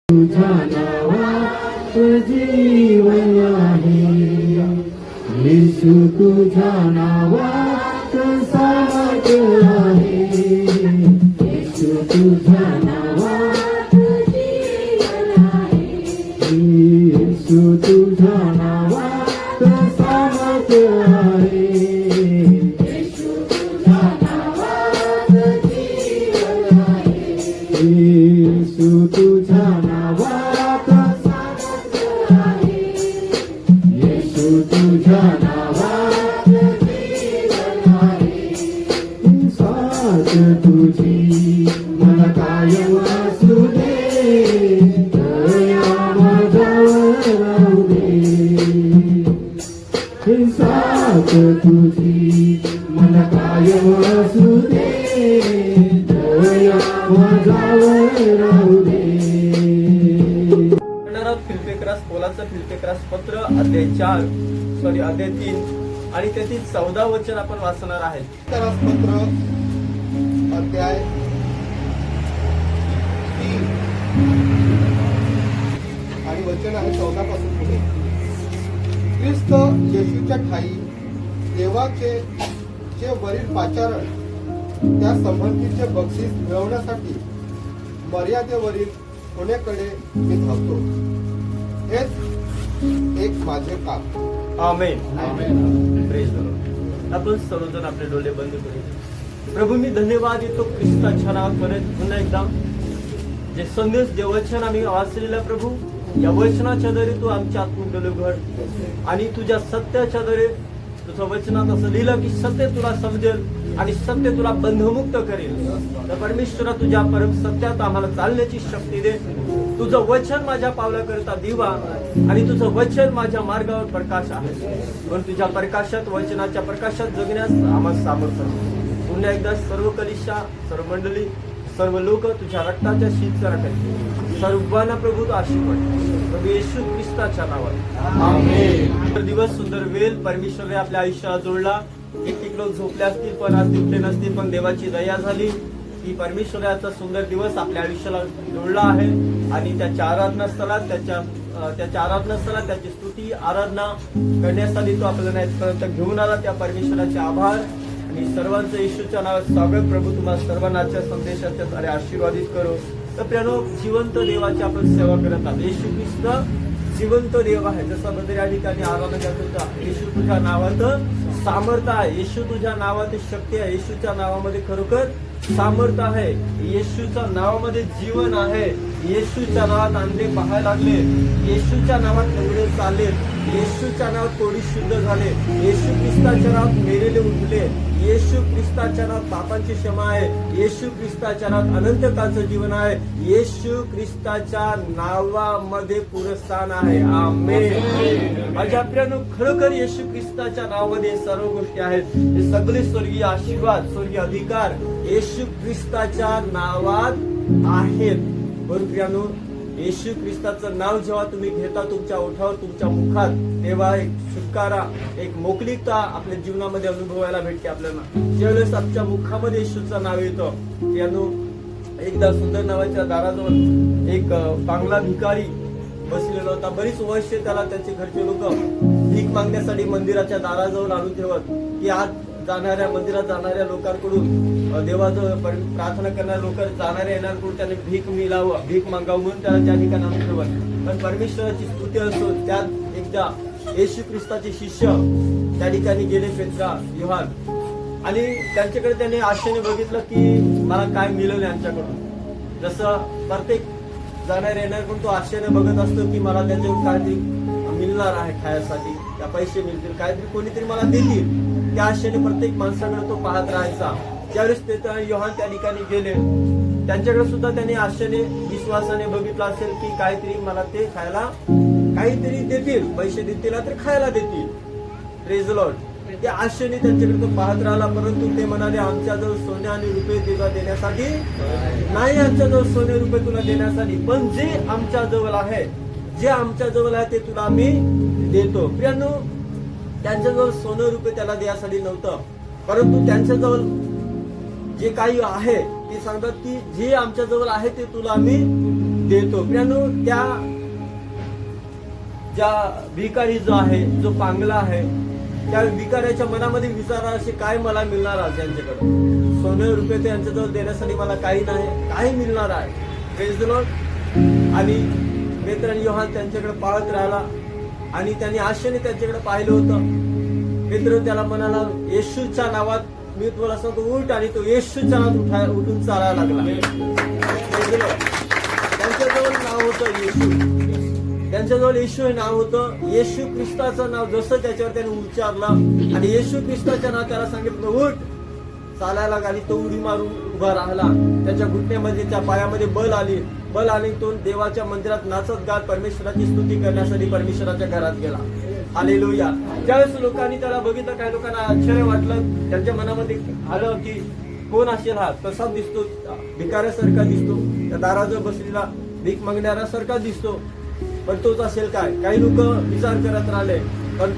तुझ्या नावात जीवन आहे, येशू तुझ्या नावात सामर्थ्य आहे, येशू तुझ्या नावात जीवन आहे, येशू तुझ्या नावात सामर्थ्य आहे, येशू तुझ्या नावात जीवन आहे, येशू तुझ्या तुझ्या नावात जीवन आहे, साथ तुझी मला कायम असू दे, दया माझ्यावर राहू दे, साथ तुझी मला कायम असू दे, दया माझ्यावर राहू दे. फिल्पेक्रास पोलाचं फिल्पेक्रास पत्र अध्याय 3 आणि त्यातील 14 वचन आपण वाचणार आहे. फिल्पेक्रास पत्र अध्याय 3 आणि वचन आहे 14 पासून पुढे. ख्रिस्त येशूच्या ठाई देवाचे जे वरील पाचारण त्या संबंधीचे बक्षीस मिळवण्यासाठी मर्यादेवरील होण्याकडे मी धावतो. हेच एक माझे काम. Amen amen. Praise the Lord. आपण सर्वजण आपले डोळे बंद करू. प्रभू मी धन्यवाद देतो ख्रिस्ताच्या नावापर्यंत पुन्हा एकदा जे संदेश जे वचन आम्ही वाचलेलं प्रभू, या वचनाच्या द्वारे तू आमच्या आत्मिक डोळे उघड आणि तुझ्या सत्याच्या द्वारे तुझं वचनात असं लिहिलं की सत्य तुला समजेल आणि सत्य तुला बंधमुक्त करेल. तर परमेश्वरा तुझ्या परम सत्यात आम्हाला चालण्याची शक्ती दे. तुझं वचन माझ्या पावलाकरता दिवा आणि तुझं वचन माझ्या मार्गावर प्रकाश आहे. पण तुझ्या प्रकाशात वचनाच्या प्रकाशात जगण्यास आम्हाला सामर्थ्य. पुन्हा एकदा सर्व कलिशा, सर्व मंडळी, सर्व लोक तुझ्या रक्ताच्या शीतकराखाली सर्वांना प्रभू तू आशीर्वाद प्रभू येशू ख्रिस्ताच्या नावात आमेन. दिवस सुंदर वेळ परमेश्वराने आपल्या आयुष्याला जोडला. कित्येक लोक झोपले असतील पण आज उठले नसतील, पण देवाची दया झाली की परमेश्वराचा सुंदर दिवस आपल्या आयुष्याला जोडला आहे आणि त्याच्या आराधनास्थळात त्याच्या आराधनास्थळात त्याची स्तुती आराधना करण्यासाठी तो आपल्याला इथपर्यंत घेऊन आला. त्या परमेश्वराचे आभार आणि सर्वांचं येशूच्या नावात स्वागत. प्रभू तुम्हाला सर्वांना आजच्या संदेशाच्या द्वारे आशीर्वादित करो. तर प्रियानो, जिवंत देवाची आपण सेवा करत आहोत. येशू ख्रिस्त जिवंत देव आहे. जसं बदल या ठिकाणी आराधना करत होता, येशू तुझ्या नावात सामर्थ्य आहे, येशू तुझ्या नावात शक्ती आहे, येशूच्या नावामध्ये खरोखर सामर्थ्य आहे, येशूच्या नावामध्ये जीवन आहे, येशूच्या नावात अंधे पाहायला लागले, येशूच्या नावात लंगडे चालले, येशूच्या नावात कोडी शुद्ध झाले, येशू ख्रिस्ताच्या नावात मेलेले उठले, येशू ख्रिस्ताच्या नावात पापांची क्षमा आहे, येशू ख्रिस्ताच्या नावात अनंत काळचं जीवन आहे, येशू ख्रिस्ताच्या नावामध्ये पुरस्थान आहे. आमेन. माझ्या प्रियानो, खरोखर येशू ख्रिस्ताच्या नावामध्ये सर्व गोष्टी आहेत. हे सगळे स्वर्गीय आशीर्वाद, स्वर्गीय अधिकार येशू ख्रिस्ताच्या नावात आहेत. बरं प्रियानो, येशू ख्रिस्ताचं नाव जेव्हा तुम्ही घेता तुमच्या ओठावर, तुमच्या मुखात, तेव्हा एक छुटकारा, एक मोकळीकता आपल्या जीवनामध्ये अनुभवायला भेटते. आपल्याला ज्यावेळेस आमच्या मुखामध्ये येशूचं नाव येतं. प्रियानो, एकदा सुंदर नावाच्या दाराजवळ एक बांगला भिकारी बसलेला होता. बरीच वर्ष त्याला त्याचे घरचे लोक भीक मागण्यासाठी मंदिराच्या दाराजवळ आणून ठेवत की आज मंदिरात जाणाऱ्या लोकांकडून देवाजवळ प्रार्थना करणाऱ्या लोक जाणाऱ्या येणाऱ्यांकडून त्याने भीक मागावं म्हणून त्याला त्या ठिकाणी आणून ठेवत. पण परमेश्वराची स्तुती असो, त्यात एकदा येशू ख्रिस्ताचे शिष्य त्या ठिकाणी गेले, पेत्रा, योहान, आणि त्यांच्याकडे त्याने आशेने बघितलं की मला काय मिळेल यांच्याकडून. जसं प्रत्येक जाणाऱ्या येणाऱ्याकडून तो आशेने बघत असतो की मला त्याच्यावर काहीतरी मिळणार आहे खाण्यासाठी, त्या पैसे मिळतील, काहीतरी कोणीतरी मला देतील. त्या आशेने प्रत्येक माणसाकडे तो पाहत राहायचा. ज्यावेळेस ते योहान त्या ठिकाणी गेले, त्यांच्याकडे सुद्धा त्यांनी आशेने विश्वासाने बघितलं असेल की काहीतरी मला ते खायला काहीतरी देतील, पैसे देतील तर खायला देतील. Praise the Lord. त्या आशेने त्यांच्याकडे तो पाहत राहिला. परंतु ते म्हणाले, आमच्याजवळ सोने आणि रुपये तुला देण्यासाठी नाही, आमच्याजवळ सोने रुपये तुला देण्यासाठी, पण जे आमच्या जवळ आहे, जे आमच्या जवळ आहे ते तुला आम्ही देतो. प्रियानो, त्यांच्याजवळ सोनं रुपये त्याला द्यायसाठी नव्हतं, परंतु त्यांच्याजवळ जे काही आहे ते सांगतात की जे आमच्याजवळ आहे ते तुला आम्ही देतो. प्रियानो, त्या ज्या भिकारी जो आहे, जो पांगला आहे, त्या भिकाऱ्याच्या मनामध्ये विचार असे, काय मला मिळणार आहे त्यांच्याकडे? सोने रुपये ते यांच्याजवळ देण्यासाठी मला काही नाही, काय मिळणार आहे? Praise the Lord. आणि पेत्र आणि योहान त्यांच्याकडे पाहत राहिला आणि त्यांनी आशेने त्यांच्याकडे पाहिलं होतं. पेत्र त्याला म्हणाला, येशूच्या नावात मी तुला सांगतो उठ, आणि तो येशूच्या नावात उठून चालायला लागला. Praise the Lord. त्यांच्याजवळ नाव होतं येशू, त्यांच्याजवळ येशू हे नाव होतं. येशू ख्रिस्ताचं नाव जसं त्याच्यावर त्याने उच्चारलं आणि येशू ख्रिस्ताच्या नाव त्याला सांगितलं उठ, चालायला लागली. तो उडी मारून उभा राहिला. त्याच्या घुटण्यामध्ये, त्या पायामध्ये बल आली. तो देवाच्या मंदिरात नाचत गात परमेश्वराची स्तुती करण्यासाठी परमेश्वराच्या घरात गेला. हालेलुया. ज्यावेळेस लोकांनी त्याला बघितलं, काही लोकांना आश्चर्य वाटलं. त्यांच्या मनामध्ये आलं की कोण असेल हा? कसा दिसतो? भिकाऱ्यासारखा दिसतो, त्या दाराजवळ बसलेला भीक मागणाऱ्यासारखा दिसतो, पण तोच असेल काय? काही लोक विचार करत राहिले. पण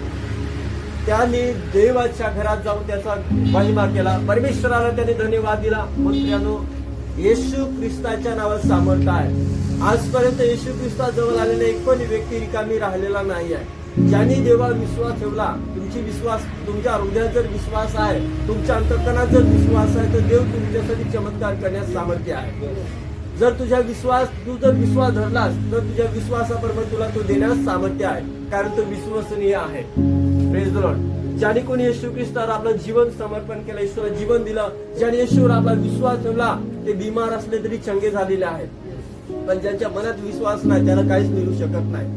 त्याने देवाच्या घरात जाऊन त्याचा महिमा केला, परमेश्वराला त्याने धन्यवाद दिला. मंत्र्यानो, येशू ख्रिस्ताच्या नावात सामर्थ्य आहे. आजपर्यंत येशू ख्रिस्ताजवळ आलेला एक पण व्यक्ती रिकामी राहिलेला नाही आहे. ज्यांनी देवावर विश्वास ठेवला, तुमच्या हृदयात जर विश्वास आहे, तुमच्या अंतःकरणात जर विश्वास आहे, तर देव तुमच्यासाठी चमत्कार करण्यास सामर्थ्य आहे. जर तू जर विश्वास धरलास, तर तुझ्या विश्वासाबरोबर तुला तो देण्यास सामर्थ्य आहे, कारण तो विश्वसनीय आहे. Praise the Lord. ज्याने कोणी येशू ख्रिस्तावर आपलं जीवन समर्पण केलं, ईश्वराला जीवन दिलं, ज्याने येशूवर आपला विश्वास ठेवला, ते बिमार असले तरी चंगे झालेले आहेत. पण ज्यांच्या मनात विश्वास नाही, त्याला काहीच मिळू शकत नाही.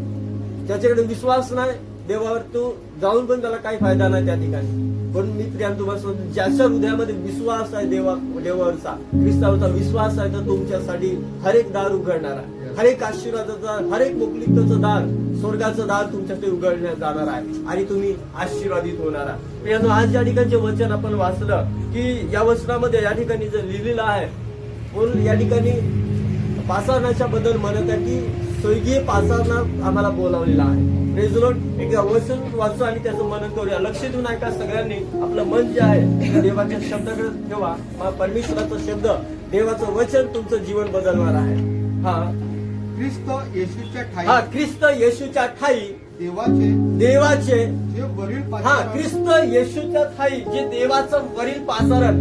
ज्याच्याकडे विश्वास नाही देवावर, तो जाऊन पण त्याला काही फायदा नाही त्या ठिकाणी. पण मी प्रियान तुम्हाला सांगतो, ज्याच्या हृदयामध्ये विश्वास आहे देवावरचा, ख्रिस्तावरचा विश्वास आहे, तर तुमच्यासाठी हर एक दार उघडणार आहे. हर एक आशीर्वादाचा, हर एक मोकळीकतेचं दार, स्वर्गाचं दार तुमच्यासाठी उघडण्यात जाणार आहे आणि तुम्ही आशीर्वादित होणार आहे. प्रियानो, आज या ठिकाणचे वचन आपण वाचलं की या वचनामध्ये या ठिकाणी जे लिहिलेलं आहे, या ठिकाणी पासारण्याच्या बद्दल म्हणत आहे की स्वर्गीय पासारना आम्हाला बोलावलेला आहे. Praise the Lord. एकदा वचन वाचू आणि त्याचं मनन करूया. लक्ष देऊन ऐका सगळ्यांनी. आपलं मन जे आहे देवाच्या शब्दाकडे ठेवा. परमेश्वराचा शब्द, देवाचं वचन तुमचं जीवन बदलणार आहे. ख्रिस्त येशूच्या ख्रिस्त येशूच्या ठाई देवाचे जे वरील पासारण, ख्रिस्त येशूच्या ठाई जे देवाचं वरील पासारण.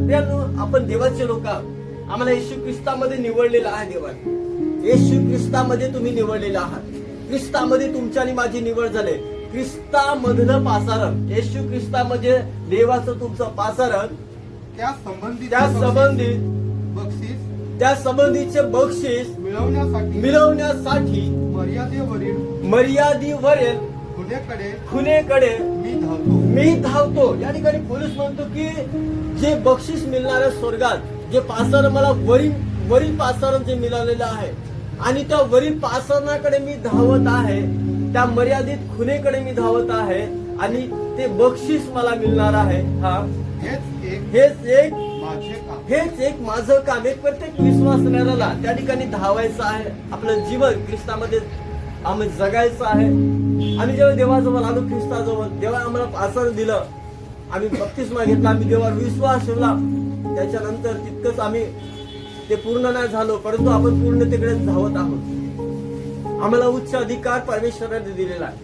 आपण देवाचे लोक आहोत. आम्हाला येशू ख्रिस्तामध्ये निवडलेलं आहे. देवाने येशू ख्रिस्तामध्ये तुम्ही निवडलेला आहात. ख्रिस्तामध्ये तुमची आणि माझी निवड झाली. ख्रिस्तामधलं पासारण, येशू ख्रिस्तामध्ये देवाचं तुमचं पासारण, त्या संबंधीचे बक्षीस मिळवण्यासाठी मर्यादेवरील खुनेकडे मी धावतो. या ठिकाणी पोलीस म्हणतो की जे बक्षीस मिळणार आहे स्वर्गात, जे पासारण मला वरील पासारण जे मिळालेलं आहे, आणि त्या वरील पासरणाकडे मी धावत आहे, त्या मर्यादित खुनेकडे मी धावत आहे, आणि ते बक्षीस मला मिळणार आहे. हेच एक माझं काम. एक प्रत्येक विश्वासणाऱ्याला त्या ठिकाणी धावायचं आहे. आपलं जीवन ख्रिस्तामध्ये आम्ही जगायचं आहे. आम्ही जेव्हा देवाजवळ आलो, ख्रिस्ताजवळ, देवा आम्हाला पासारण दिलं, आम्ही बप्तिस्मा घेतला, आम्ही देवावर विश्वास ठेवला. त्याच्यानंतर तितकंच आम्ही ते पूर्ण नाही झालो, परंतु आपण पूर्णतेकडे धावत आहोत. आम्हाला उच्च अधिकार परमेश्वराने दिलेला आहे.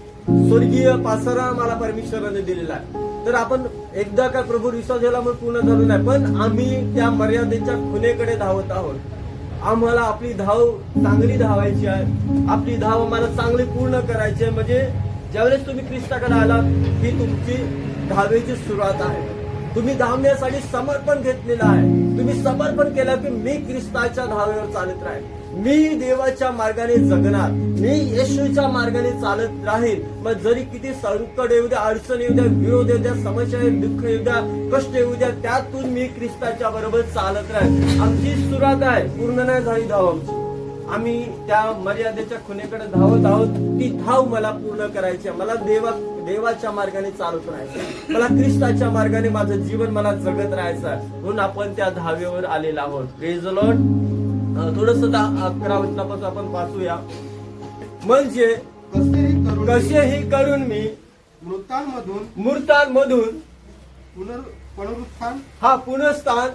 स्वर्गीय पासारा आम्हाला परमेश्वराने दिलेला आहे. तर आपण एकदा काय प्रभू विश्वास ठेवला म्हणून पूर्ण झालो नाही, पण आम्ही त्या मर्यादेच्या खुनेकडे धावत आहोत. आम्हाला आपली धाव चांगली धावायची आहे. आपली धाव आम्हाला चांगली पूर्ण करायची आहे. म्हणजे ज्यावेळेस तुम्ही ख्रिस्ताकडे आलात, ही तुमची धावेची सुरुवात आहे. तुम्ही धावण्यासाठी समर्पण घेतलेलं आहे. तुम्ही समर्पण केलं की मी ख्रिस्ताच्या धावेवर चालत राहील, मी देवाच्या मार्गाने जगणार, मी येशूच्या मार्गाने चालत राहील. मग जरी किती संकट येऊ द्या, अडचण येऊ द्या, विरोध येऊ द्या, समस्या दुःख येऊ द्या, कष्ट येऊ द्या, त्यातून मी ख्रिस्ताच्या बरोबर चालत राहील. आमची सुरुवात आहे, पूर्ण नाही झाली धाव आमची. आम्ही त्या मर्यादेच्या खुनेकडे धावत आहोत. ती धाव मला पूर्ण करायची आहे. मला देवाच्या मार्गाने चालत राहायचं, मला ख्रिस्ताच्या मार्गाने माझं जीवन मला जगत राहायचं आहे. म्हणून आपण त्या धावेवर आलेला आहोत. Praise the Lord. थोडस 11 वचनापासून आपण वाचूया. म्हणजे कसेही करून मी मृतांमधून पुनरुत्थान पुनरुत्थान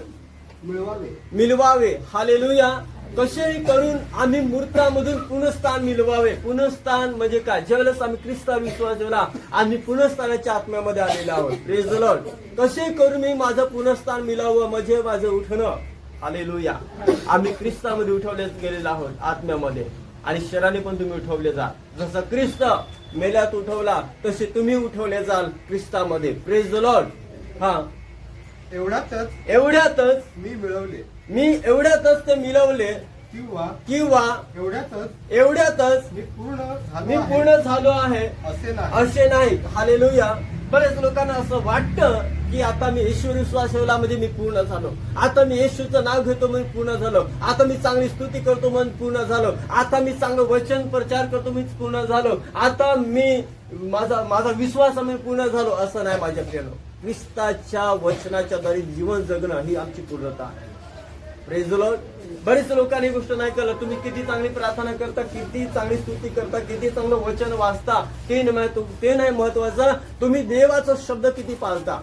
मिळवावे. हालेलुया. कसेही करून आम्ही मृतामधून पुनःस्थान मिळवावे. पुनःस्थान म्हणजे काय? ज्यावेळेस आम्ही ख्रिस्तावर विश्वास ठेवला आम्ही पुनःस्थानाच्या आत्म्यामध्ये आलेलो आहोत. Praise the Lord. कसे करून मी माझं पुनःस्थान मिळावं म्हणजे माझं उठणं. हालेलुया. आम्ही ख्रिस्तामध्ये उठवले गेलेलो आहोत आत्म्यामध्ये, आणि शरीराने पण तुम्ही उठवले जा. जसं ख्रिस्त मेल्यात उठवला तसे तुम्ही उठवले जाल ख्रिस्तामध्ये. Praise the Lord. हा, एवढ्यातच मी एवढ्यातच ते मिळवले किंवा किंवा एवढ्यातच मी मी पूर्ण झालो आहे असे नाही. हालेलुया. बरेच लोकांना असं वाटतं की आता मी येशूवर विश्वास ठेवला म्हणजे मी पूर्ण झालो, आता मी येशूचं नाव घेतो म्हणून पूर्ण झालो, आता मी चांगली स्तुती करतो म्हणून पूर्ण झालो, आता मी चांगलं वचन प्रचार करतो मी पूर्ण झालो, आता मी माझा विश्वास मी पूर्ण झालो. असं नाही माझ्या प्रियानो. ख्रिस्ताच्या वचनाच्या द्वारे जीवन जगणं ही आमची पूर्णता आहे. Praise the Lord. बरेच लोकांनी ही गोष्ट नाही कळलं. तुम्ही किती चांगली प्रार्थना करता, किती चांगली स्तुती करता, किती चांगलं वचन वाचता, ते नाही महत्वाचं. तुम्ही देवाचा शब्द किती पाळता.